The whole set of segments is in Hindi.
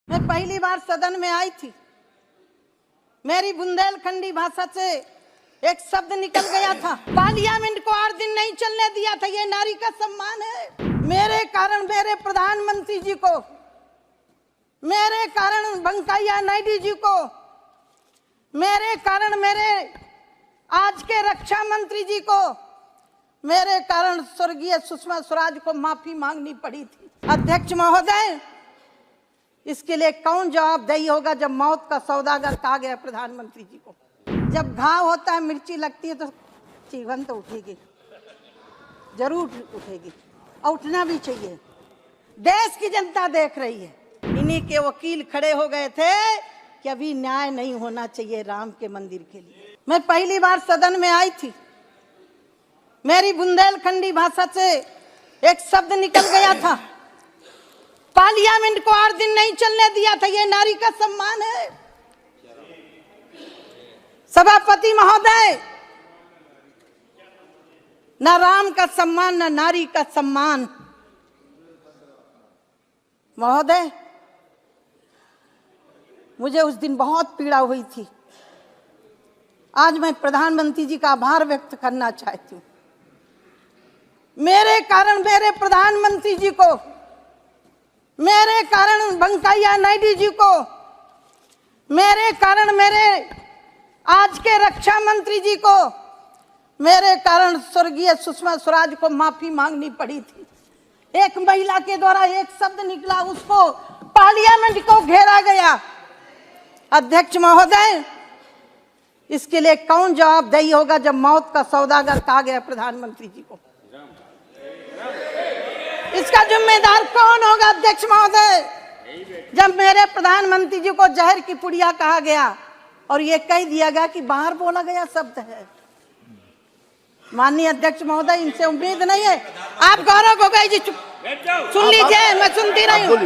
मैं पहली बार सदन में आई थी, मेरी बुंदेलखंडी भाषा से एक शब्द निकल गया था। पार्लियामेंट को 8 दिन नहीं चलने दिया था। ये नारी का सम्मान है। मेरे कारण मेरे प्रधानमंत्री जी को, मेरे कारण वेंकैया नायडू जी को, मेरे कारण मेरे आज के रक्षा मंत्री जी को, मेरे कारण स्वर्गीय सुषमा स्वराज को माफी मांगनी पड़ी थी। अध्यक्ष महोदय, इसके लिए कौन जवाबदेही होगा जब मौत का सौदागर कहा गया प्रधानमंत्री जी को? जब घाव होता है, मिर्ची लगती है तो जीवन तो उठेगी, जरूर उठेगी और उठना भी चाहिए। देश की जनता देख रही है। इन्हीं के वकील खड़े हो गए थे कि अभी न्याय नहीं होना चाहिए राम के मंदिर के लिए। मैं पहली बार सदन में आई थी, मेरी बुंदेलखंडी भाषा से एक शब्द निकल गया था। पार्लियामेंट को 8 दिन नहीं चलने दिया था। ये नारी का सम्मान है। सभापति महोदय, न राम का सम्मान न नारी का सम्मान। महोदय, मुझे उस दिन बहुत पीड़ा हुई थी। आज मैं प्रधानमंत्री जी का आभार व्यक्त करना चाहती हूँ। मेरे कारण मेरे प्रधानमंत्री जी को, मेरे कारण वेंकैया नायडू जी को, मेरे कारण मेरे आज के रक्षा मंत्री जी को, मेरे कारण स्वर्गीय सुषमा स्वराज को माफी मांगनी पड़ी थी। एक महिला के द्वारा एक शब्द निकला, उसको पार्लियामेंट को घेरा गया। अध्यक्ष महोदय, इसके लिए कौन जवाबदेही होगा जब मौत का सौदागर कहा गया प्रधानमंत्री जी को? इसका जिम्मेदार कौन होगा अध्यक्ष महोदय? जब मेरे प्रधानमंत्री जी को जहर की पुड़िया कहा गया और ये कह दिया गया कि बाहर बोला गया शब्द है। माननीय अध्यक्ष महोदय, इनसे उम्मीद नहीं है। आप गौरव गोगोई जी सुन लीजिए, मैं सुनती रही हूँ।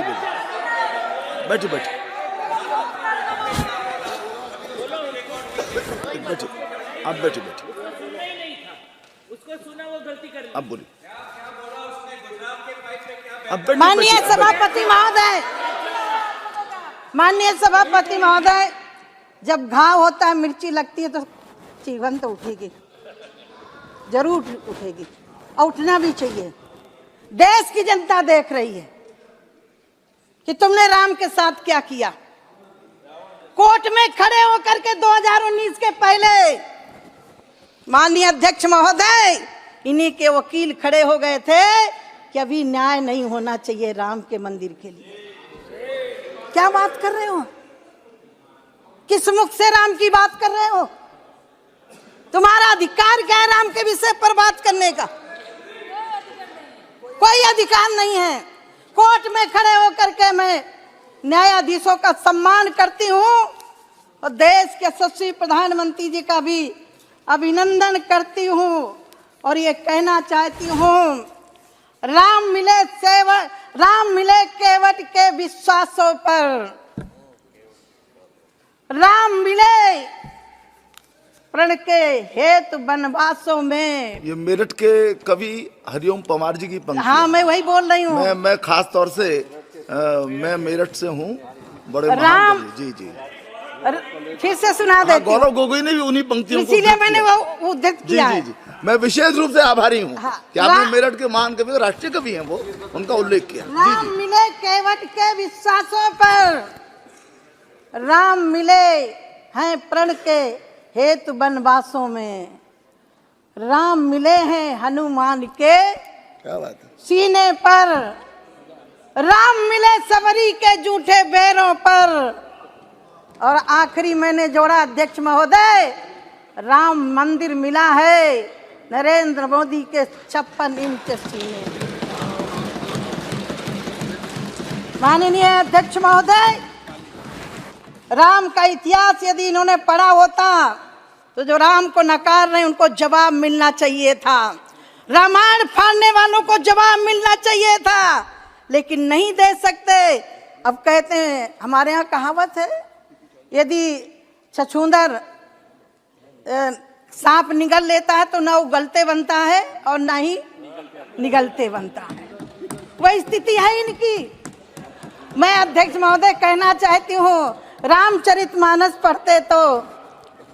बैठिए बैठिए आप बैठिए बैठिए। उसको सुना, वो गलती कर ली। आप बोलिए। माननीय सभापति महोदय, माननीय सभापति महोदय, जब घाव होता है, मिर्ची लगती है तो जीवन तो उठेगी, जरूर उठेगी और उठना भी चाहिए। देश की जनता देख रही है कि तुमने राम के साथ क्या किया। कोर्ट में खड़े होकर के 2019 के पहले माननीय अध्यक्ष महोदय, इन्हीं के वकील खड़े हो गए थे कि अभी न्याय नहीं होना चाहिए राम के मंदिर के लिए। क्या बात कर रहे हो? किस मुख से राम की बात कर रहे हो? तुम्हारा अधिकार क्या है राम के विषय पर बात करने का? कोई अधिकार नहीं है। कोर्ट में खड़े होकर के मैं न्यायाधीशों का सम्मान करती हूँ और देश के यशस्वी प्रधानमंत्री जी का भी अभिनंदन करती हूँ और ये कहना चाहती हूँ, राम मिले केवट के विश्वासों पर, राम मिले प्रण के हेतु वनवासों में। ये मेरठ के कवि हरिओम पवार जी की पंक्ति। हाँ, मैं वही बोल रही हूँ। मैं खास तौर से मैं मेरठ से हूँ। बड़े राम, जी जी फिर से सुना देती हूँ। गौरव गोगोई ने भी उन्हीं पंक्तियों को, इसीलिए मैंने वो उद्धृत किया है। जी। मैं विशेष रूप से आभारी हूँ कि आपने मेरठ के महान कवि, राष्ट्रीय कवि हैं वो, उनका उल्लेख किया। राम मिले केवट के विश्वासों पर, राम मिले हैं प्रण के हेतु वनवासों में, राम मिले हैं हनुमान के क्या बात है सीने पर, राम मिले सबरी के जूठे बैरों पर। और आखिरी मैंने जोड़ा अध्यक्ष महोदय, राम मंदिर मिला है नरेंद्र मोदी के 56 इंच सीने। माननीय अध्यक्ष महोदय, राम का इतिहास यदि इन्होंने पढ़ा होता तो जो राम को नकार रहे उनको जवाब मिलना चाहिए था। रामायण फाड़ने वालों को जवाब मिलना चाहिए था, लेकिन नहीं दे सकते। अब कहते हैं, हमारे यहाँ कहावत है, यदि छछूंदर सांप निगल लेता है तो ना उगलते बनता है और ना ही निगलते बनता है। वही स्थिति है इनकी। मैं अध्यक्ष महोदय कहना चाहती हूँ, रामचरितमानस पढ़ते तो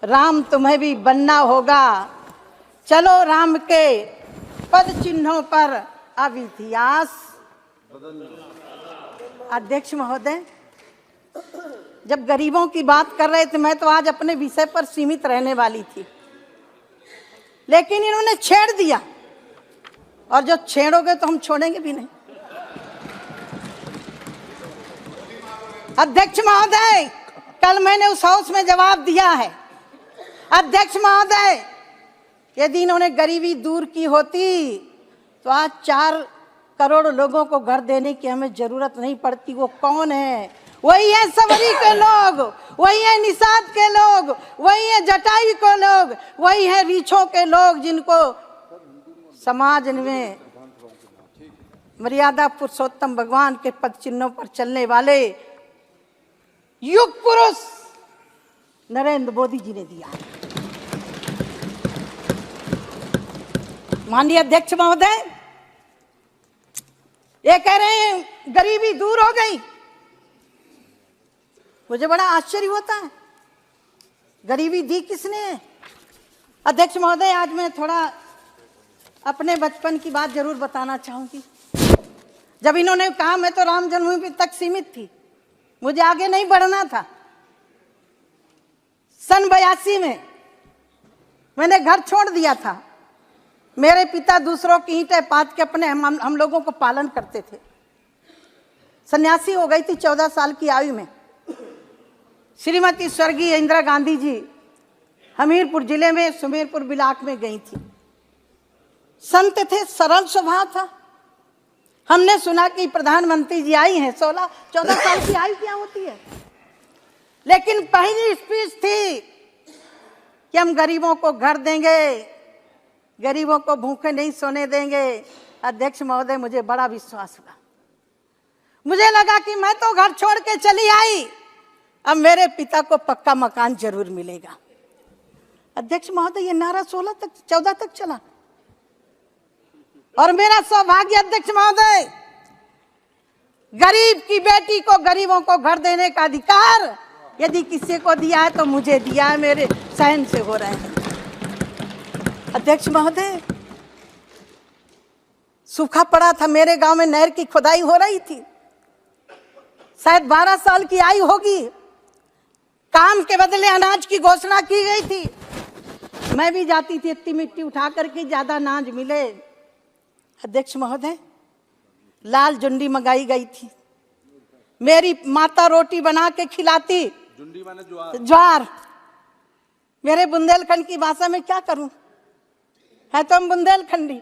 राम तुम्हें भी बनना होगा। चलो राम के पद चिन्हों पर अब इतिहास। अध्यक्ष महोदय, जब गरीबों की बात कर रहे थे, मैं तो आज अपने विषय पर सीमित रहने वाली थी, लेकिन इन्होंने छेड़ दिया, और जो छेड़ोगे तो हम छोड़ेंगे भी नहीं। अध्यक्ष महोदय, कल मैंने उस हाउस में जवाब दिया है। अध्यक्ष महोदय, यदि इन्होंने गरीबी दूर की होती तो आज 4 करोड़ लोगों को घर देने की हमें जरूरत नहीं पड़ती। वो कौन है? वही है सवरी के लोग, वही है निषाद के लोग, वही है जटाई के लोग, वही है रीछों के लोग, जिनको समाज में मर्यादा पुरुषोत्तम भगवान के पद चिन्हों पर चलने वाले युग पुरुष नरेंद्र मोदी जी ने दिया। माननीय अध्यक्ष महोदय, ये कह रहे हैं गरीबी दूर हो गई। मुझे बड़ा आश्चर्य होता है, गरीबी दी किसने है? अध्यक्ष महोदय, आज मैं थोड़ा अपने बचपन की बात जरूर बताना चाहूंगी। जब इन्होंने कहा मैं तो राम जन्मभूमि तक सीमित थी, मुझे आगे नहीं बढ़ना था। सन 82 में मैंने घर छोड़ दिया था। मेरे पिता दूसरों की ईंटें पाथ के अपने हम लोगों को पालन करते थे। सन्यासी हो गई थी 14 साल की आयु में। श्रीमती स्वर्गीय इंदिरा गांधी जी हमीरपुर जिले में सुमेरपुर ब्लॉक में गई थी। संत थे, सरल स्वभाव था। हमने सुना कि प्रधानमंत्री जी आई हैं। 14 साल की आयु क्या होती है? लेकिन पहली स्पीच थी कि हम गरीबों को घर देंगे, गरीबों को भूखे नहीं सोने देंगे। अध्यक्ष महोदय, मुझे बड़ा विश्वास हुआ। मुझे लगा कि मैं तो घर छोड़ के चली आई, अब मेरे पिता को पक्का मकान जरूर मिलेगा। अध्यक्ष महोदय, ये नारा 14 तक चला, और मेरा सौभाग्य अध्यक्ष महोदय, गरीब की बेटी को, गरीबों को घर देने का अधिकार यदि किसी को दिया है तो मुझे दिया है। मेरे सहन से हो रहे हैं। अध्यक्ष महोदय, सूखा पड़ा था मेरे गांव में, नहर की खुदाई हो रही थी। शायद 12 साल की आयु होगी। काम के बदले अनाज की घोषणा की गई थी। मैं भी जाती थी इतनी मिट्टी उठा करके, ज्यादा अनाज मिले। अध्यक्ष महोदय, लाल जुंडी मंगाई गई थी। मेरी माता रोटी बना के खिलाती। जुंडी माने ज्वार। मेरे बुंदेलखंड की भाषा में क्या करूं, है तो हम बुंदेलखंडी।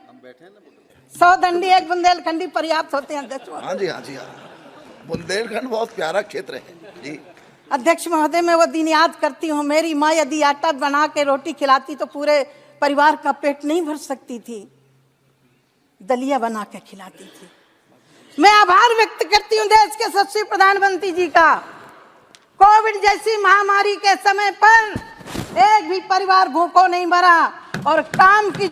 100 दंडी एक बुंदेलखंडी पर्याप्त होते हैं अध्यक्ष महोदय। हाँ जी, हाँ जी, हाँ। बुंदेलखंड बहुत प्यारा क्षेत्र है जी। अध्यक्ष महोदय, मैं वो दिन याद करती हूँ। मेरी माँ यदि आटा बना के रोटी खिलाती तो पूरे परिवार का पेट नहीं भर सकती थी, दलिया बना के खिलाती थी। मैं आभार व्यक्त करती हूँ देश के यशस्वी प्रधानमंत्री जी का। कोविड जैसी महामारी के समय पर एक भी परिवार भूखों नहीं मरा, और काम की